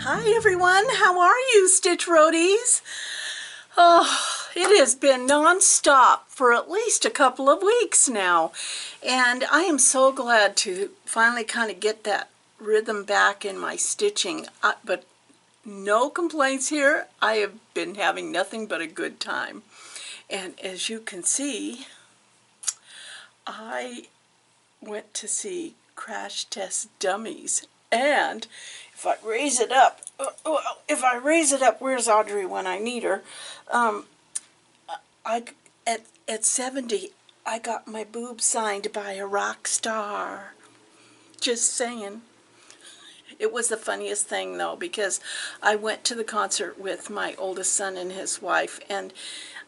Hi everyone, how are you, Stitch Roadies? Oh, it has been non-stop for at least a couple of weeks now, and I am so glad to finally kind of get that rhythm back in my stitching, but no complaints here. I have been having nothing but a good time, and as you can see, I went to see Crash Test Dummies, and if I raise it up, where's Audrey when I need her? Um, I at 70, I got my boobs signed by a rock star. Just saying. It was the funniest thing, though, because I went to the concert with my oldest son and his wife, and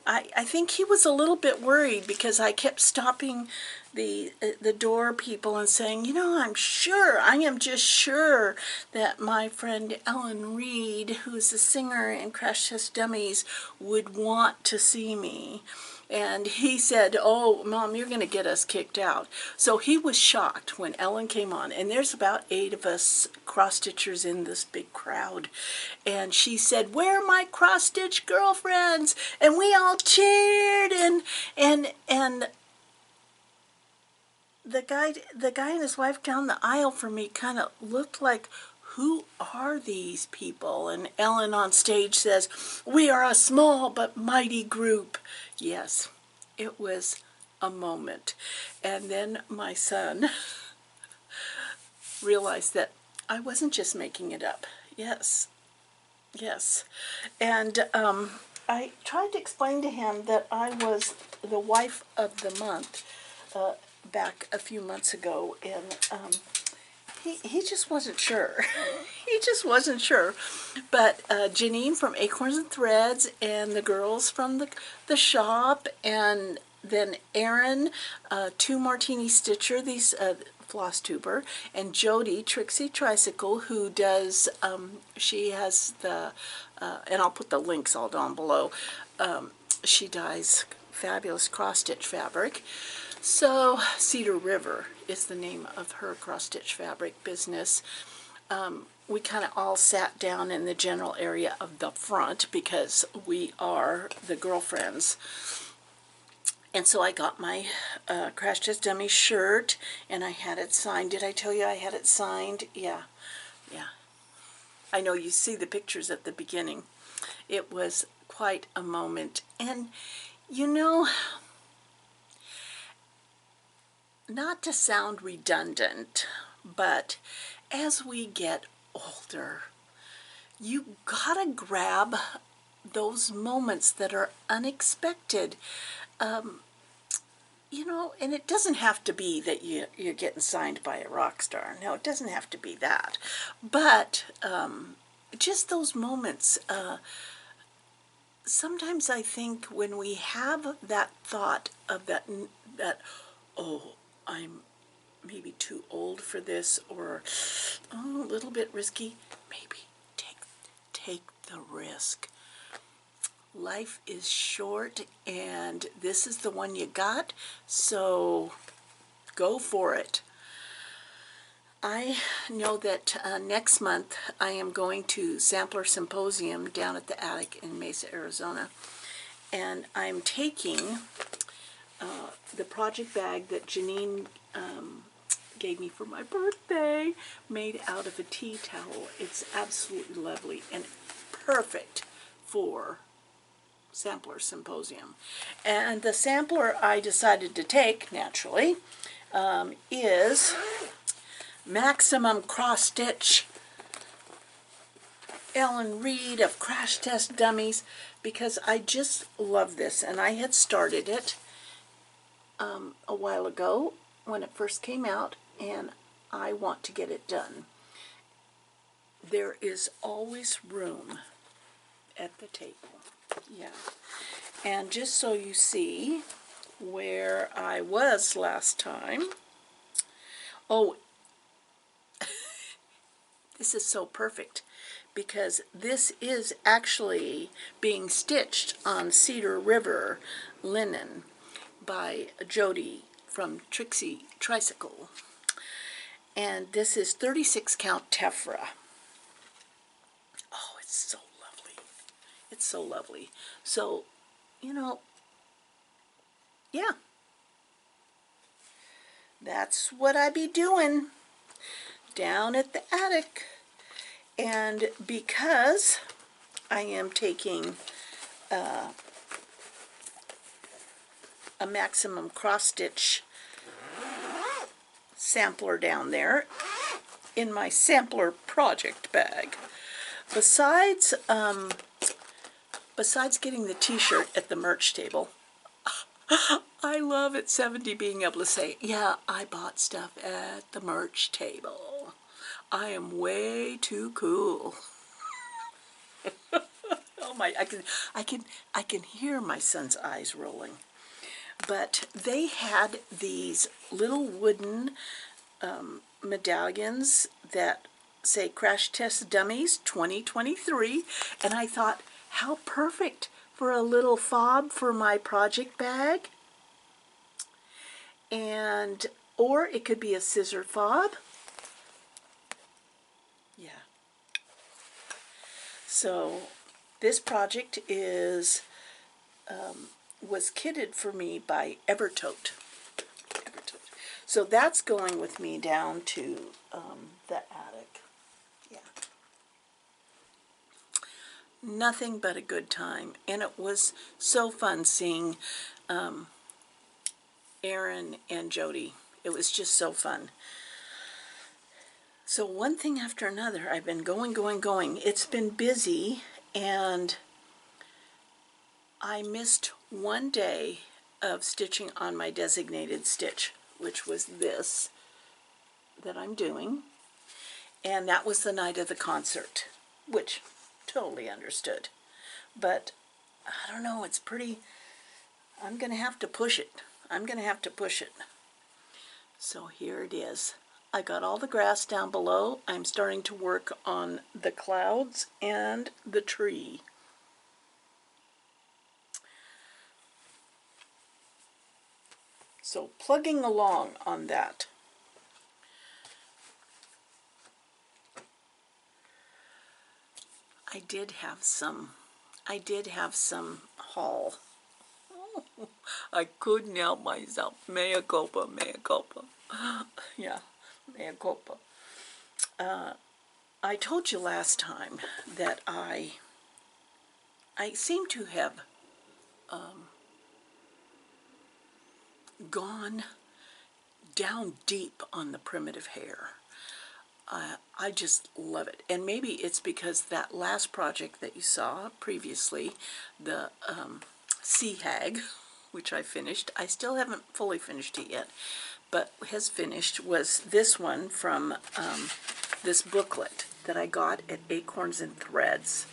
I think he was a little bit worried because I kept stopping the door people and saying, you know, I am just sure that my friend Ellen Reed, who's a singer in Crash Test Dummies, would want to see me. And he said, oh, Mom, you're going to get us kicked out. So he was shocked when Ellen came on. And there's about 8 of us cross-stitchers in this big crowd. And she said, where are my cross-stitch girlfriends? And we all cheered. And the guy and his wife down the aisle for me kind of looked like, who are these people? And Ellen on stage says, we are a small but mighty group. Yes, it was a moment. And then my son realized that I wasn't just making it up. Yes, yes. And I tried to explain to him that I was the wife of the month back a few months ago, and he just wasn't sure. He just wasn't sure. But Janine from Acorns and Threads and the girls from the shop, and then Erin, Two Martini Stitcher, these Floss Tuber, and Jody, Trixie Tricycle, who does, she has the, and I'll put the links all down below, she dyes fabulous cross-stitch fabric. So Cedar River is the name of her cross-stitch fabric business. We kind of all sat down in the general area of the front because we are the girlfriends. And so I got my Crash Test Dummy shirt, and I had it signed. Did I tell you I had it signed? Yeah, yeah. I know you see the pictures at the beginning. It was quite a moment. And, you know, not to sound redundant, but as we get older, you gotta grab those moments that are unexpected. You know, and it doesn't have to be that you're getting signed by a rock star. No, it doesn't have to be that. But just those moments. Sometimes I think when we have that thought of that, oh, I'm maybe too old for this, or oh, a little bit risky, maybe take the risk. Life is short, and this is the one you got, so go for it. I know that next month I am going to Sampler Symposium down at the Attic in Mesa, Arizona, and I'm taking the project bag that Janine gave me for my birthday, made out of a tea towel. It's absolutely lovely and perfect for Sampler Symposium. And the sampler I decided to take, naturally, is Maximum Cross Stitch Ellen Reed of Crash Test Dummies, because I just love this, and I had started it a while ago when it first came out, and I want to get it done. There is always room at the table. Yeah. And just so you see where I was last time, oh, this is so perfect because this is actually being stitched on Cedar River linen by Jody from Trixie Tricycle. And this is 36 count tephra. so lovely. It's so lovely. So, you know, yeah, that's what I be doing down at the attic. And because I am taking a maximum cross stitch sampler down there in my sampler project bag, besides getting the t-shirt at the merch table, I love at 70 being able to say, yeah, I bought stuff at the merch table. I am way too cool. Oh my, I can hear my son's eyes rolling. But they had these little wooden medallions that say Crash Test Dummies 2023, and I thought, how perfect for a little fob for my project bag. And or it could be a scissor fob. Yeah. So this project is was kitted for me by Evertote. So that's going with me down to the attic. Yeah. Nothing but a good time. And it was so fun seeing Aaron and Jody. It was just so fun. So one thing after another, I've been going. It's been busy, and I missed one day of stitching on my designated stitch, which was this that I'm doing. And that was the night of the concert, which totally understood. But I don't know, it's pretty, I'm going to have to push it. So here it is. I got all the grass down below. I'm starting to work on the clouds and the tree. So plugging along on that. I did have some haul. I couldn't help myself. Mea culpa. Yeah, mea culpa. I told you last time that I seem to have gone down deep on the primitive hare. I just love it. And maybe it's because that last project that you saw previously, the Sea Hag, which I finished. I still haven't fully finished it yet, but has finished, was this one from this booklet that I got at Acorns and Threads.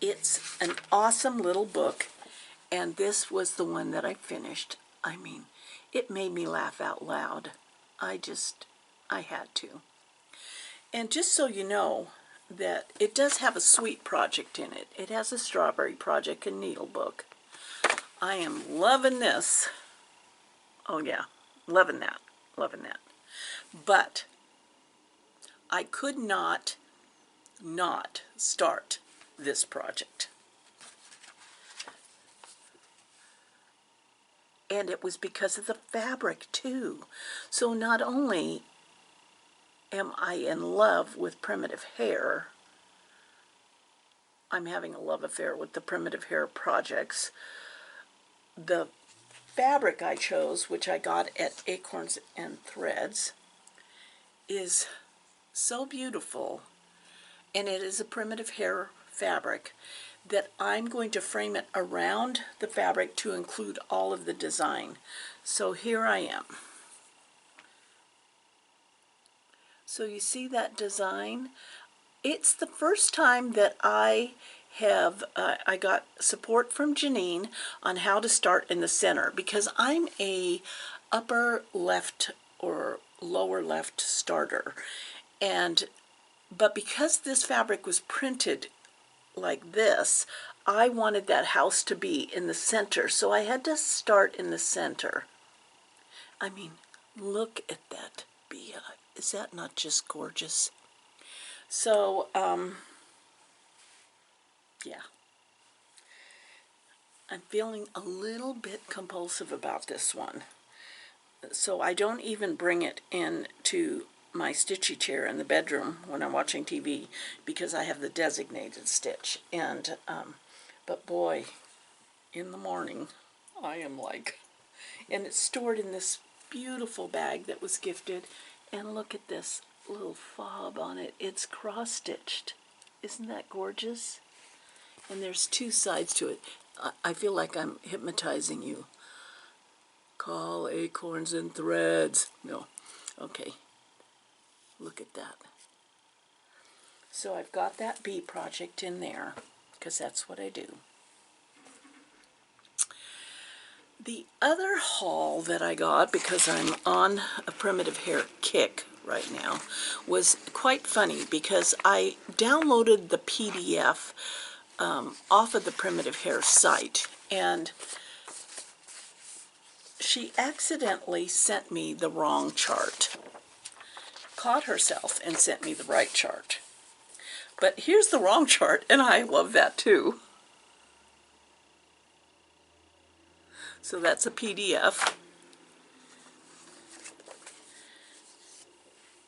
It's an awesome little book, and this was the one that I finished. I mean, it made me laugh out loud. I had to. And just so you know, that it does have a sweet project in it. It has a strawberry project and needle book. I am loving this. Oh yeah, loving that. But I could not start this project. And it was because of the fabric too. So not only am I in love with primitive hare, I'm having a love affair with the primitive hare projects. The fabric I chose, which I got at Acorns and Threads, is so beautiful, and it is a primitive hare fabric, that I'm going to frame it around the fabric to include all of the design. So here I am. So you see that design? It's the first time that I have, I got support from Janine on how to start in the center, because I'm a upper left or lower left starter. But because this fabric was printed like this, I wanted that house to be in the center, so I had to start in the center. I mean, look at that beehive. Is that not just gorgeous? So, Yeah. I'm feeling a little bit compulsive about this one. So I don't even bring it into my stitchy chair in the bedroom when I'm watching TV because I have the designated stitch. And, but boy, in the morning, I am like, and it's stored in this beautiful bag that was gifted. And look at this little fob on it. It's cross-stitched. Isn't that gorgeous? And there's two sides to it. I feel like I'm hypnotizing you. Call acorns and threads. No. Okay. Look at that. So I've got that bee project in there because that's what I do. The other haul that I got, because I'm on a primitive hare kick right now, was quite funny because I downloaded the PDF off of the Primitive Hare site, and she accidentally sent me the wrong chart. Caught herself and sent me the right chart. But here's the wrong chart, and I love that too. So that's a PDF.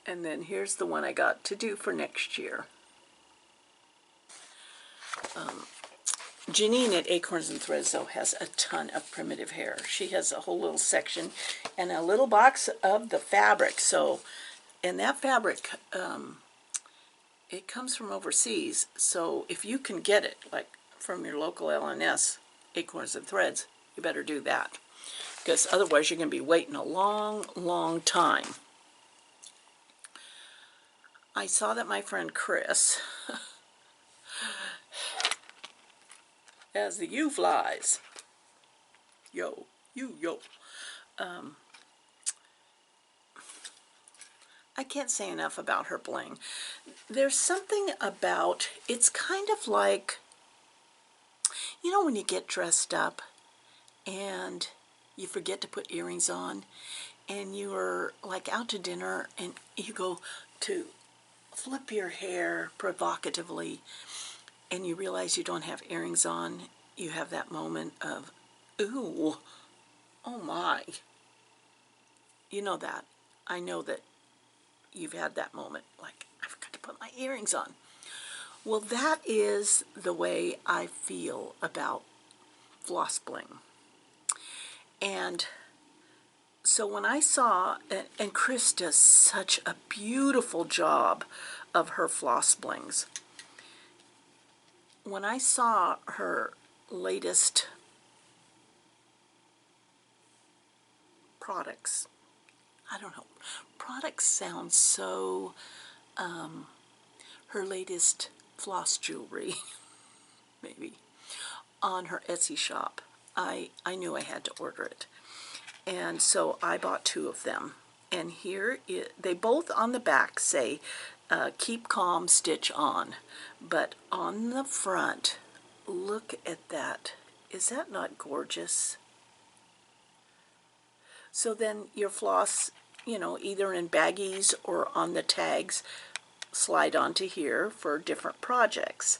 And then here's the one I got to do for next year. Janine at Acorns and Threads, though, has a ton of primitive hare. She has a whole little section and a little box of the fabric. So, and that fabric, it comes from overseas. So if you can get it, like from your local LNS, Acorns and Threads, you better do that. Because otherwise you're going to be waiting a long, long time. I saw that my friend Chris, as the U flies, yo, I can't say enough about her bling. There's something about, it's kind of like, you know when you get dressed up and you forget to put earrings on and you're like out to dinner and you go to flip your hair provocatively and you realize you don't have earrings on. You have that moment of, ooh, oh my. You know that. I know that you've had that moment, like, I forgot to put my earrings on. Well, that is the way I feel about floss bling. And so when I saw, and Chris does such a beautiful job of her floss blings. When I saw her latest products, I don't know, products sound so, her latest floss jewelry, maybe, on her Etsy shop, I knew I had to order it. And so I bought two of them. And here, they both on the back say, keep calm, stitch on. But on the front, look at that. Is that not gorgeous? So then your floss, you know, either in baggies or on the tags, slide onto here for different projects.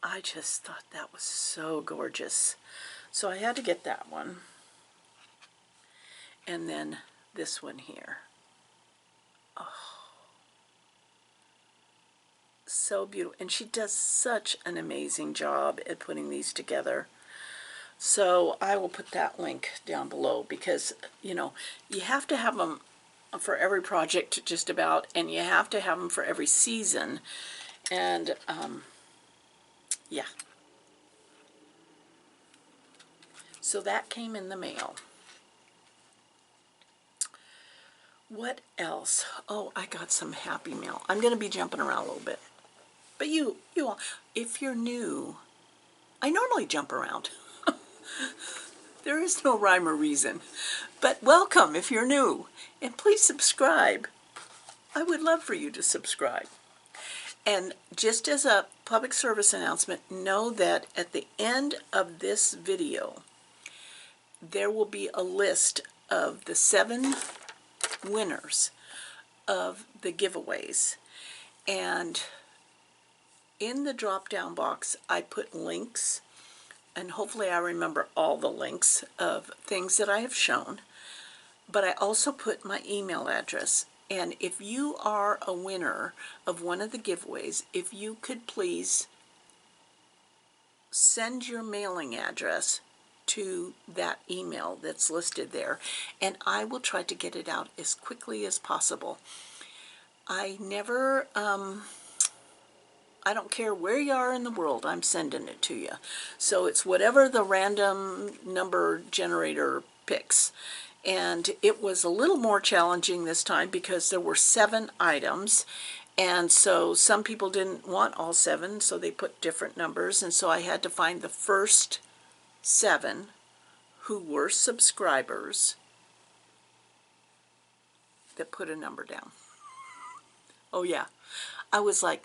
I just thought that was so gorgeous. So I had to get that one. And then this one here. Oh, so beautiful. And she does such an amazing job at putting these together. So I will put that link down below because, you know, you have to have them for every project just about, and you have to have them for every season. And, yeah. So that came in the mail. What else? Oh, I got some happy mail. I'm going to be jumping around a little bit. But you all, if you're new, I normally jump around. There is no rhyme or reason. But welcome if you're new. And please subscribe. I would love for you to subscribe. And just as a public service announcement, know that at the end of this video, there will be a list of the 7 winners of the giveaways. And in the drop-down box, I put links, and hopefully I remember all the links of things that I have shown, but I also put my email address. And if you are a winner of one of the giveaways, if you could please send your mailing address to that email that's listed there, and I will try to get it out as quickly as possible. I never, I don't care where you are in the world, I'm sending it to you. So it's whatever the random number generator picks. And it was a little more challenging this time because there were 7 items. And so some people didn't want all 7, so they put different numbers. And so I had to find the first 7 who were subscribers that put a number down. Oh yeah, I was like,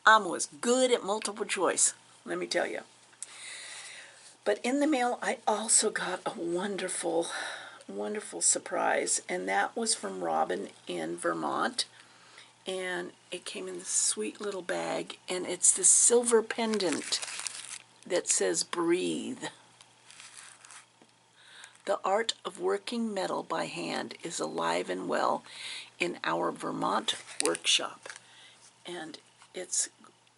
I was good at multiple choice, let me tell you. But in the mail, I also got a wonderful, wonderful surprise, and that was from Robin in Vermont. And it came in this sweet little bag, and it's this silver pendant that says "Breathe." The art of working metal by hand is alive and well in our Vermont workshop. And it's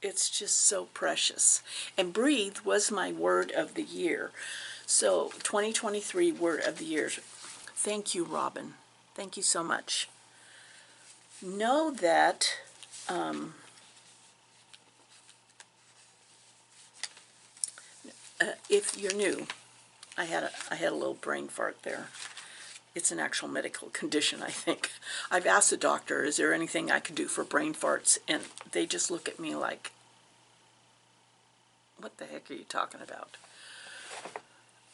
just so precious. And breathe was my word of the year. So 2023 word of the year. Thank you, Robin. Thank you so much. Know that if you're new, I had a little brain fart there. It's an actual medical condition, I think. I've asked the doctor, is there anything I could do for brain farts? And they just look at me like, what the heck are you talking about?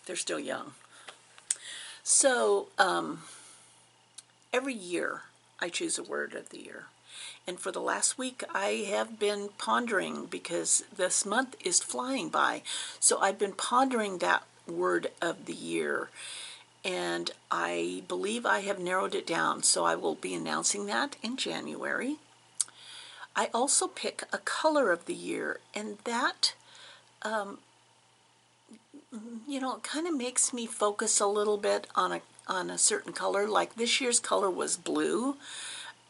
They're still young. So, every year I choose a word of the year. And for the last week I have been pondering, because this month is flying by, so I've been pondering that word of the year. And I believe I have narrowed it down, so I will be announcing that in January. I also pick a color of the year, and that, you know, it kind of makes me focus a little bit on a certain color. Like this year's color was blue,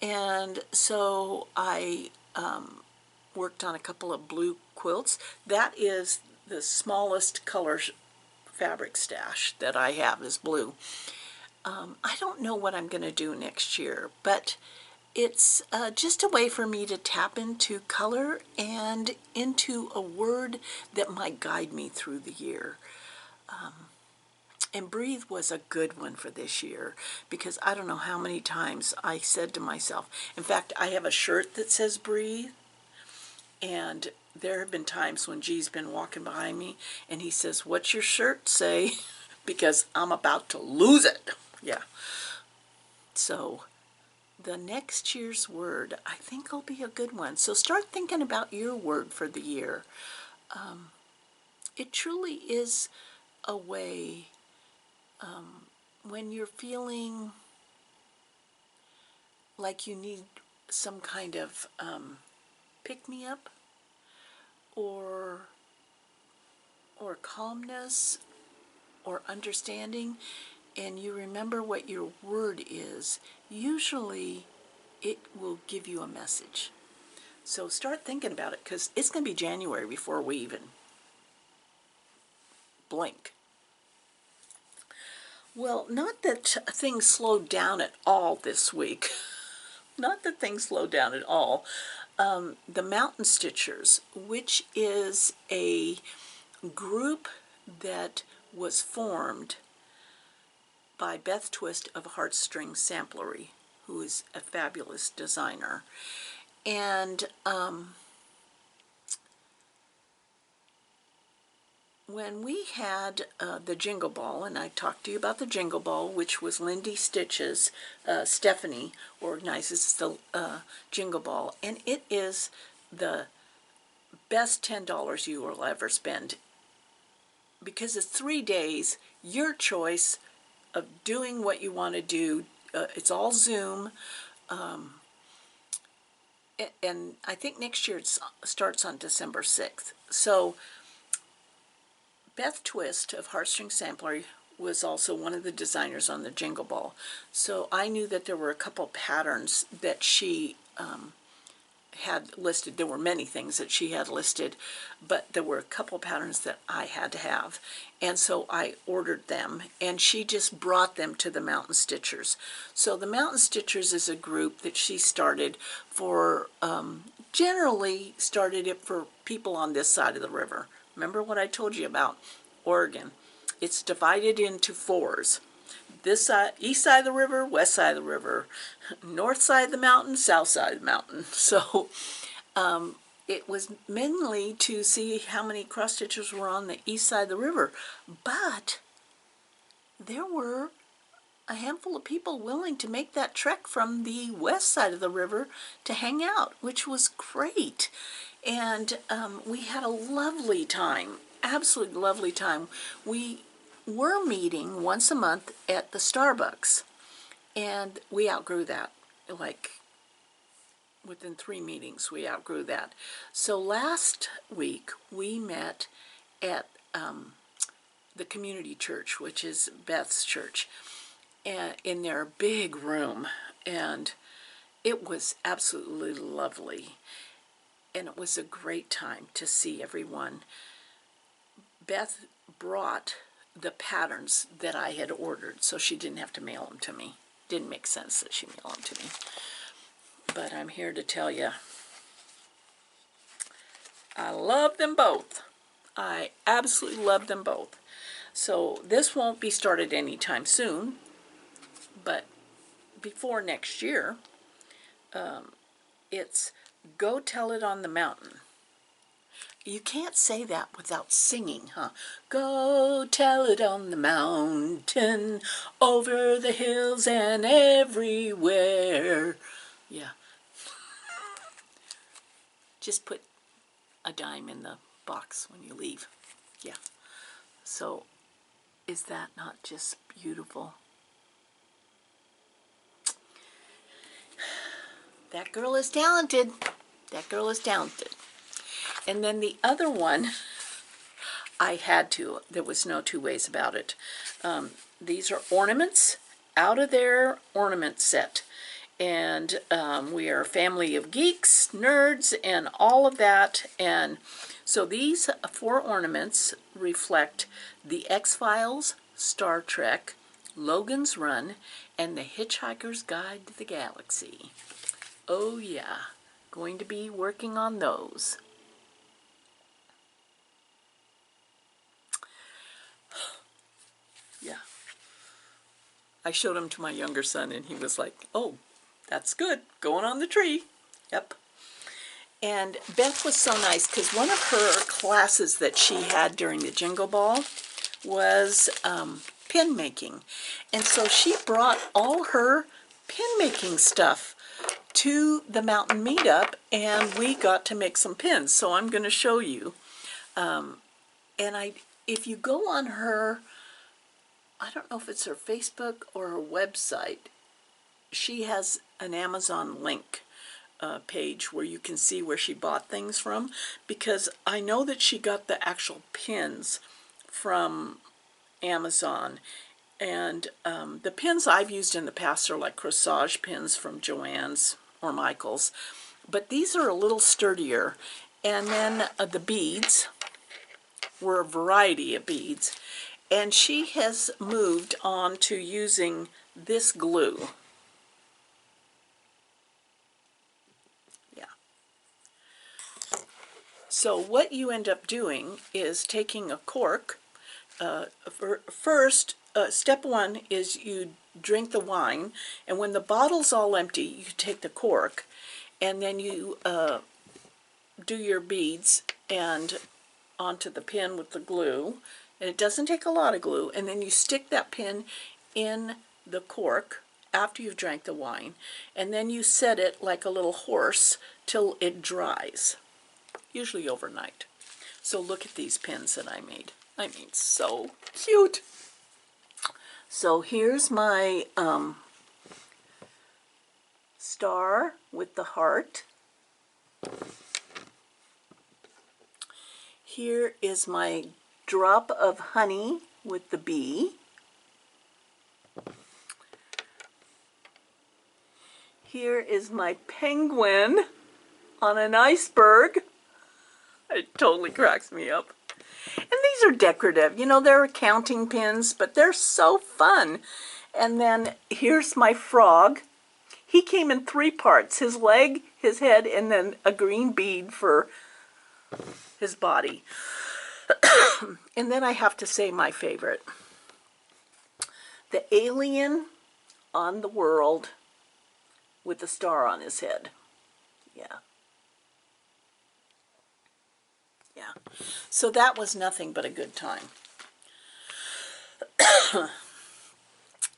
and so I worked on a couple of blue quilts. That is the smallest color fabric stash that I have is blue. I don't know what I'm going to do next year, but it's just a way for me to tap into color and into a word that might guide me through the year. And breathe was a good one for this year, because I don't know how many times I said to myself, in fact, I have a shirt that says breathe, and there have been times when G's been walking behind me and he says, "What's your shirt say?" because I'm about to lose it. Yeah. So the next year's word, I think, will be a good one. So start thinking about your word for the year. It truly is a way, when you're feeling like you need some kind of pick-me-up or calmness or understanding, and you remember what your word is, usually it will give you a message. So start thinking about it, because it's going to be January before we even blink. Well, not that things slowed down at all this week. Not that things slowed down at all. The Mountain Stitchers, which is a group that was formed by Beth Twist of Heartstring Samplery, who is a fabulous designer. And when we had the Jingle Ball, and I talked to you about the Jingle Ball, which was Lindy Stitches, Stephanie organizes the Jingle Ball, and it is the best $10 you will ever spend, because it's 3 days, your choice of doing what you want to do. It's all Zoom. and I think next year it starts on December 6th. So Beth Twist of Heartstring Sampler was also one of the designers on the Jingle Ball. So I knew that there were a couple patterns that she had listed. There were many things that she had listed, but there were a couple patterns that I had to have. And so I ordered them, and she just brought them to the Mountain Stitchers. So the Mountain Stitchers is a group that she started for, generally started it for people on this side of the river. Remember what I told you about Oregon? It's divided into fours. This side, east side of the river, west side of the river, north side of the mountain, south side of the mountain. So it was mainly to see how many cross stitchers were on the east side of the river. But there were a handful of people willing to make that trek from the west side of the river to hang out, which was great. And we had a lovely time, absolutely lovely time. We were meeting once a month at the Starbucks, and we outgrew that. Like within 3 meetings, we outgrew that. So last week we met at the community church, which is Beth's church, and in their big room, and it was absolutely lovely, and it was a great time to see everyone. Beth brought the patterns that I had ordered, so she didn't have to mail them to me. Didn't make sense that she mailed them to me. But I'm here to tell you, I love them both. I absolutely love them both. So this won't be started anytime soon, but before next year, it's Go Tell It on the Mountain. You can't say that without singing, huh? Go tell it on the mountain, over the hills and everywhere. Yeah. Just put a dime in the box when you leave. Yeah. So, is that not just beautiful? That girl is talented. That girl is talented. And then the other one, I had to. There was no two ways about it. These are ornaments out of their ornament set. And we are a family of geeks, nerds, and all of that. And so these 4 ornaments reflect the X-Files, Star Trek, Logan's Run, and the Hitchhiker's Guide to the Galaxy. Oh yeah, going to be working on those. Yeah. I showed them to my younger son, and he was like, oh, that's good, going on the tree. Yep. And Beth was so nice, because one of her classes that she had during the Jingle Ball was pin making. And so she brought all her pin making stuff to the mountain meetup, and we got to make some pins. So I'm going to show you. And if you go on her, I don't know if it's her Facebook or her website, she has an Amazon link page where you can see where she bought things from, because I know that she got the actual pins from Amazon. And the pins I've used in the past are like corsage pins from Joann's or Michael's, but these are a little sturdier. And then the beads were a variety of beads, and she has moved on to using this glue. Yeah. So what you end up doing is taking a cork. First, step 1 is you drink the wine, and when the bottle's all empty, you take the cork, and then you do your beads and onto the pin with the glue, and it doesn't take a lot of glue, and then you stick that pin in the cork after you've drank the wine, and then you set it like a little horse till it dries, usually overnight. So look at these pins that I made. I mean, so cute. So here's my star with the heart, Here is my drop of honey with the bee. Here is my penguin on an iceberg. It totally cracks me up. And these are decorative. You know, they're counting pins, but they're so fun. And then here's my frog. He came in 3 parts, his leg, his head, and then a green bead for his body. And then I have to say my favorite. The alien on the world with a star on his head. Yeah. Yeah. So that was nothing but a good time.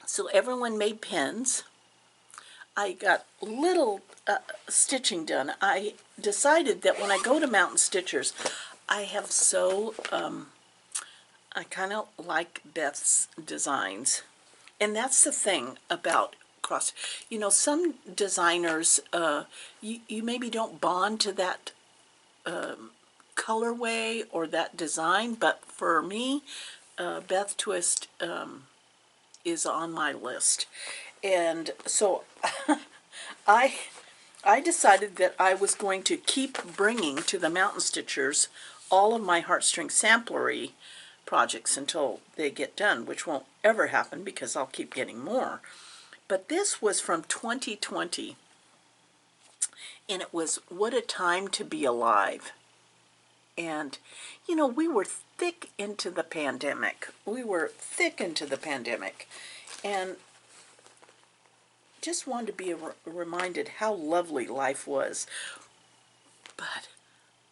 So everyone made pins. I got little stitching done. I decided that when I go to Mountain Stitchers, I have I kind of like Beth's designs. And that's the thing about cross. You know, some designers, you maybe don't bond to that colorway or that design, but for me, Beth Twist is on my list. And so I decided that I was going to keep bringing to the Mountain Stitchers all of my heartstring samplery projects until they get done, which won't ever happen because I'll keep getting more. But this was from 2020, and it was What a Time to Be Alive. And, you know, we were thick into the pandemic. And just wanted to be reminded how lovely life was. But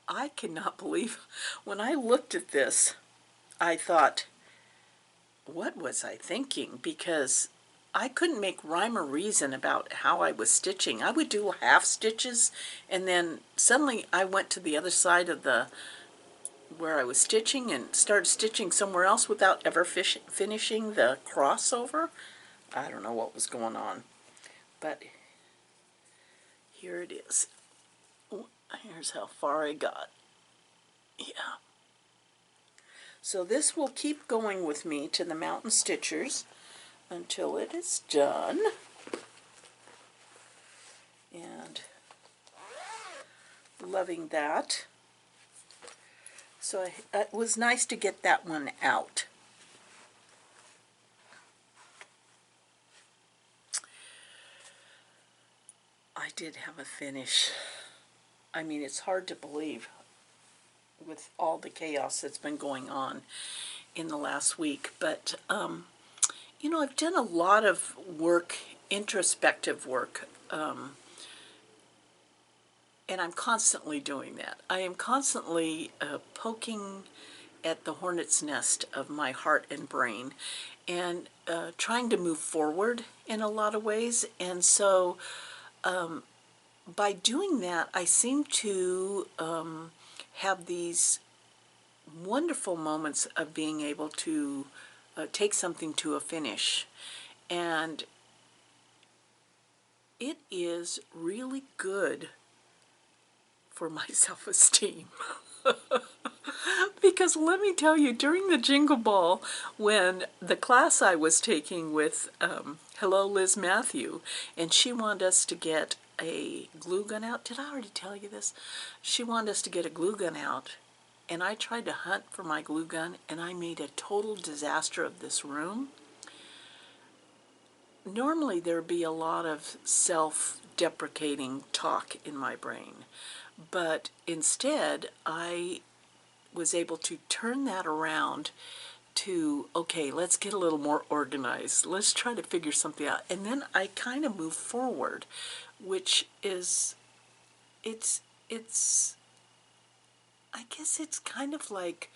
I cannot believe, when I looked at this, I thought, what was I thinking? Because I couldn't make rhyme or reason about how I was stitching. I would do half stitches, and then suddenly I went to the other side of where I was stitching and started stitching somewhere else without ever finishing the crossover. I don't know what was going on, but here it is. Here's how far I got. Yeah. So this will keep going with me to the Mountain Stitchers until it is done. And loving that. So it was nice to get that one out. I did have a finish. I mean, it's hard to believe with all the chaos that's been going on in the last week. But, you know, I've done a lot of work, introspective work, and I'm constantly doing that. I am constantly poking at the hornet's nest of my heart and brain and trying to move forward in a lot of ways. And so by doing that, I seem to have these wonderful moments of being able to take something to a finish. And it is really good for my self-esteem. Because let me tell you, during the Jingle Ball, when the class I was taking with Hello Liz Matthew, and she wanted us to get a glue gun out. Did I already tell you this? She wanted us to get a glue gun out, and I tried to hunt for my glue gun, and I made a total disaster of this room. Normally there'd be a lot of self-deprecating talk in my brain, but instead I was able to turn that around to, okay, let's get a little more organized. Let's try to figure something out. And then I kind of move forward, which is, I guess it's kind of like,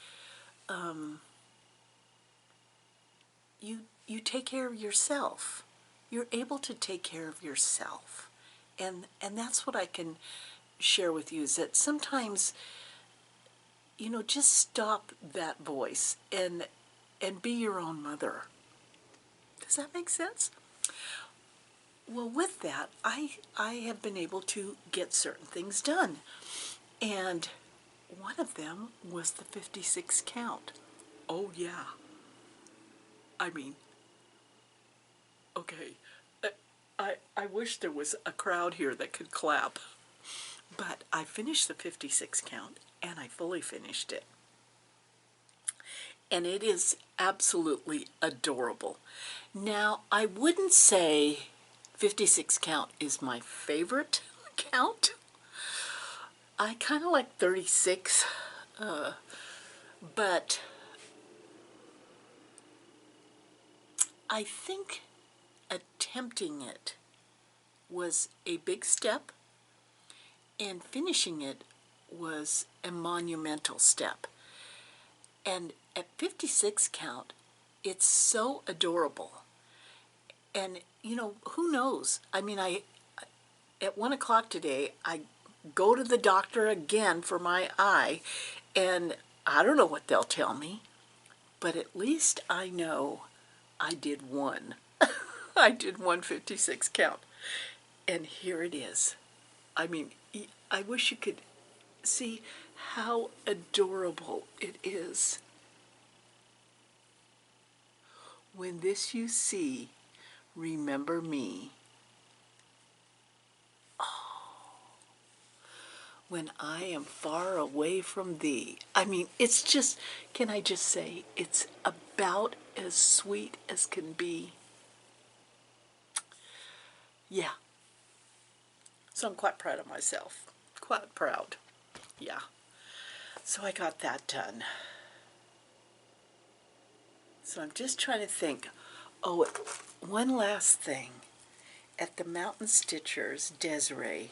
you take care of yourself. You're able to take care of yourself. And that's what I can share with you, is that sometimes, you know, just stop that voice and be your own mother. Does that make sense? Well, with that, I have been able to get certain things done. And one of them was the 56 count. Oh, yeah. I mean, okay. I wish there was a crowd here that could clap. But I finished the 56 count, and I fully finished it. And it is absolutely adorable. Now, I wouldn't say 56 count is my favorite count. I kind of like 36, but I think attempting it was a big step, and finishing it was a monumental step. And at 56 count, it's so adorable. And, you know, who knows? I mean, at 1 o'clock today, I go to the doctor again for my eye, and I don't know what they'll tell me, but at least I know I did one. I did 156 count. And here it is. I mean, I wish you could see how adorable it is. When this you see, remember me. Oh, when I am far away from thee. I mean, it's just, can I just say, it's about as sweet as can be. Yeah. So I'm quite proud of myself. Quite proud. Yeah. So I got that done. So I'm just trying to think. Oh, one last thing. At the Mountain Stitchers, Desiree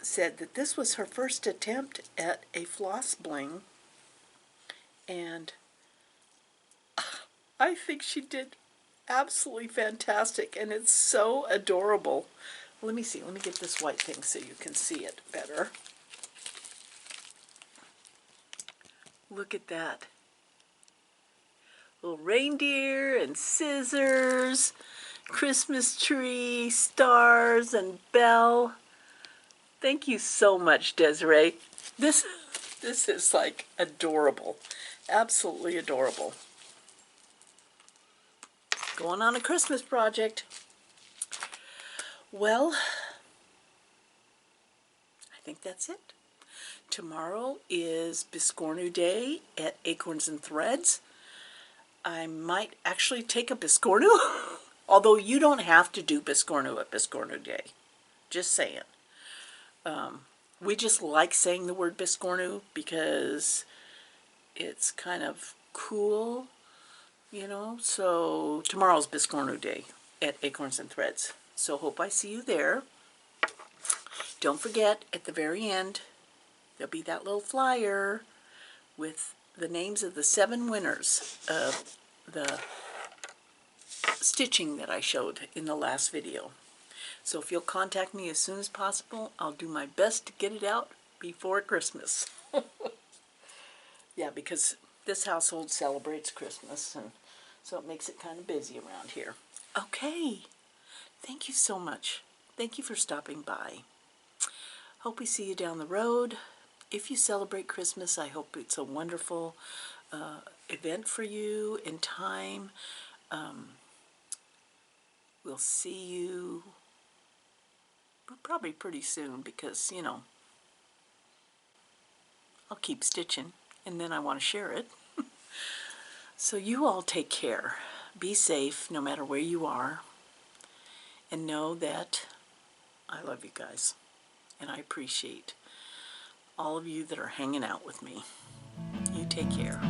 said that this was her first attempt at a floss bling, and I think she did absolutely fantastic, and it's so adorable. Let me see. Let me get this white thing so you can see it better. Look at that. Little reindeer and scissors, Christmas tree, stars, and bell. Thank you so much, Desiree. This is like adorable. Absolutely adorable. Going on a Christmas project. Well, I think that's it. Tomorrow is Biscornu Day at Acorns and Threads. I might actually take a Biscornu, although you don't have to do Biscornu at Biscornu Day. Just saying. We just like saying the word Biscornu because it's kind of cool, you know. So tomorrow's Biscornu Day at Acorns and Threads. So hope I see you there. Don't forget, at the very end, there'll be that little flyer with the names of the 7 winners of the stitching that I showed in the last video. So if you'll contact me as soon as possible, I'll do my best to get it out before Christmas. Yeah, because this household celebrates Christmas, and so it makes it kind of busy around here. Okay, thank you so much. Thank you for stopping by. Hope we see you down the road. If you celebrate Christmas, I hope it's a wonderful event for you in time. We'll see you probably pretty soon because, you know, I'll keep stitching and then I want to share it. So you all take care. Be safe no matter where you are. And know that I love you guys. And I appreciate all of you that are hanging out with me. You take care.